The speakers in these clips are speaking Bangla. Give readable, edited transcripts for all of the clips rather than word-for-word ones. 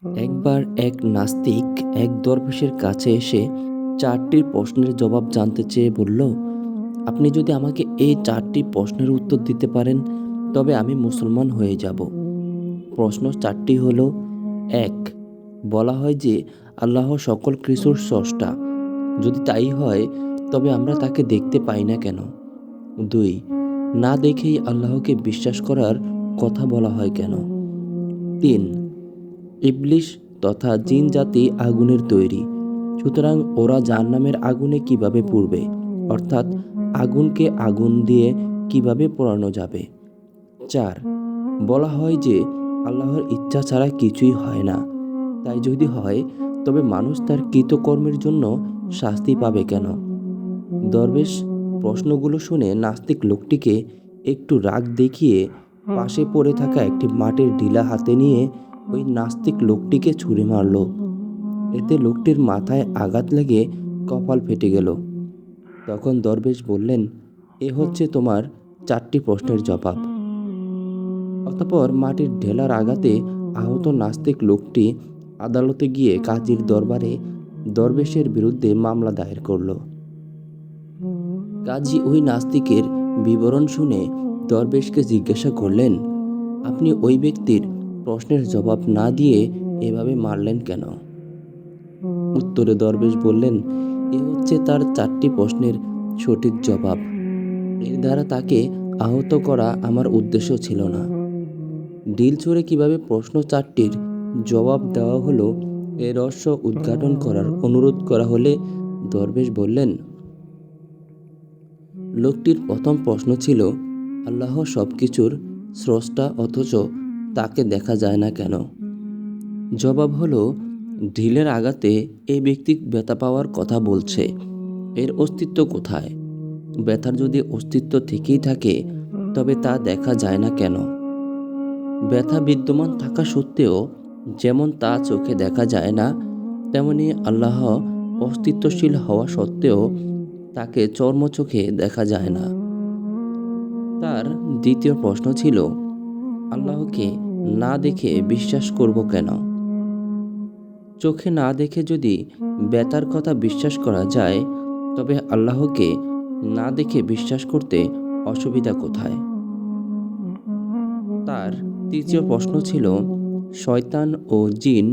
একবার এক নাস্তিক এক দরবেশের কাছে এসে ৪টি প্রশ্নের জবাব জানতে চেয়ে বলল, আপনি যদি আমাকে এই ৪টি প্রশ্নের উত্তর দিতে পারেন তবে আমি মুসলমান হয়ে যাব। প্রশ্ন ৪টি হলো: ১. বলা হয় যে আল্লাহ সকল কিছুর স্রষ্টা। যদি তাই হয় তবে আমরা তাকে দেখতে পাই না কেন? ২. না দেখেই আল্লাহকে বিশ্বাস করার কথা বলা হয় কেন? ৩. ইবলিশ তথা জিন জাতি আগুনের তৈরি, সুতরাং ওরা জাহান্নামের আগুনে কিভাবে পুড়বে, অর্থাৎ আগুনকে আগুন দিয়ে কিভাবে পোড়ানো যাবে? ৪. বলা হয় যে আল্লাহর ইচ্ছা ছাড়া কিছুই হয় না, তাই যদি হয় তবে মানুষ তার কৃতকর্মের জন্য শাস্তি পাবে কেন? দরবেশ প্রশ্নগুলো শুনে নাস্তিক লোকটিকে একটু রাগ দেখিয়ে পাশে পড়ে থাকা একটি মাটির ঢিলা হাতে নিয়ে ওই নাস্তিক লোকটিকে ছুঁড়ে মারল। এতে লোকটির মাথায় আঘাত লেগে কপাল ফেটে গেল। তখন দরবেশ বললেন, এ হচ্ছে তোমার ৪টি প্রশ্নের জবাব। অতঃপর মাটির ঢেলার আঘাতে আহত নাস্তিক লোকটি আদালতে গিয়ে কাজীর দরবারে দরবেশের বিরুদ্ধে মামলা দায়ের করল। কাজী ওই নাস্তিকের বিবরণ শুনে দরবেশকে জিজ্ঞাসা করলেন, আপনি ওই ব্যক্তির প্রশ্নের জবাব না দিয়ে এভাবে মারলেন কেন? উত্তরে দরবেশ বললেন, এ হচ্ছে তার ৪টি প্রশ্নের সঠিক জবাব। এর দ্বারা তাকে আহত করা আমার উদ্দেশ্য ছিল না। ঢিল ছুঁড়ে কিভাবে প্রশ্ন ৪টির জবাব দেওয়া হলো এর রহস্য উদ্ঘাটন করার অনুরোধ করা হলে দরবেশ বললেন, লোকটির প্রথম প্রশ্ন ছিল, আল্লাহ সব কিছুর স্রষ্টা অথচ তাকে দেখা যায় না কেন? জবাব হলো, ঢিলের আঘাতে এই ব্যক্তি ব্যথা পাওয়ার কথা বলছে, এর অস্তিত্ব কোথায়? ব্যথার যদি অস্তিত্ব থেকেই থাকে তবে তা দেখা যায় না কেন? ব্যথা বিদ্যমান থাকা সত্ত্বেও যেমন তা চোখে দেখা যায় না, তেমনি আল্লাহ অস্তিত্বশীল হওয়া সত্ত্বেও তাকে চর্মচোখে দেখা যায় না। তার দ্বিতীয় প্রশ্ন ছিল, আল্লাহকে না দেখে বিশ্বাস করব কেন? চোখে না দেখে যদি ব্যথার কথা বিশ্বাস করা যায় তবে আল্লাহকে না দেখে বিশ্বাস করতে অসুবিধা কোথায়? তার তৃতীয় প্রশ্ন ছিল, শয়তান ও জিন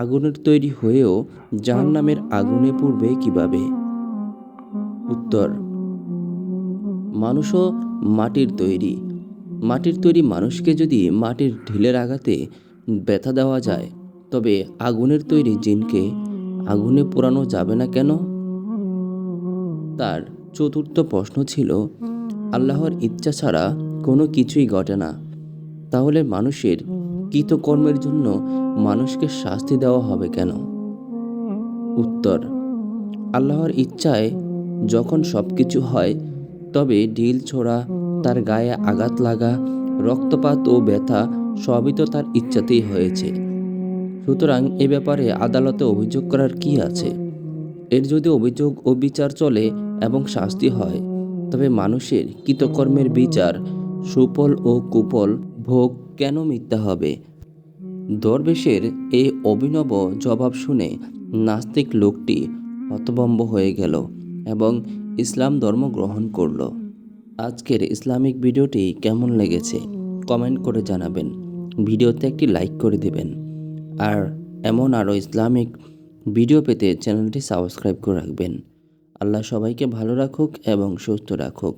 আগুনের তৈরি হয়েও জাহান্নামের আগুনে পুড়বে কিভাবে? উত্তর, মানুষও মাটির তৈরি। মাটির তৈরি মানুষকে যদি মাটির ঢিলের আঘাতে ব্যথা দেওয়া যায় তবে আগুনের তৈরি জিনকে আগুনে পোড়ানো যাবে না কেন? তার চতুর্থ প্রশ্ন ছিল, আল্লাহর ইচ্ছা ছাড়া কোনো কিছুই ঘটে না, তাহলে মানুষের কৃতকর্মের জন্য মানুষকে শাস্তি দেওয়া হবে কেন? উত্তর, আল্লাহর ইচ্ছায় যখন সব কিছু হয় তবে ঢিল ছোড়া, তার গায়ে আঘাত লাগা, রক্তপাত ও ব্যথা সবই তো তার ইচ্ছাতেই হয়েছে। সুতরাং এ ব্যাপারে আদালতে অভিযোগ করার কি আছে? এর যদি অভিযোগ ও বিচার চলে এবং শাস্তি হয় তবে মানুষের কৃতকর্মের বিচার, সুফল ও কুফল ভোগ কেন মিথ্যা হবে? দরবেশের এই অভিনব জবাব শুনে নাস্তিক লোকটি হতভম্ব হয়ে গেল এবং ইসলাম ধর্ম গ্রহণ করল। আজকের ইসলামিক ভিডিওটি কেমন লেগেছে কমেন্ট করে জানাবেন। ভিডিওতে একটি লাইক করে দেবেন। আর এমন আরও ইসলামিক ভিডিও পেতে চ্যানেলটি সাবস্ক্রাইব করে রাখবেন। আল্লাহ সবাইকে ভালো রাখুক এবং সুস্থ রাখুক।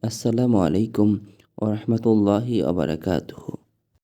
আসসালামু আলাইকুম ওয়া রাহমাতুল্লাহি ওয়া বারাকাতুহু।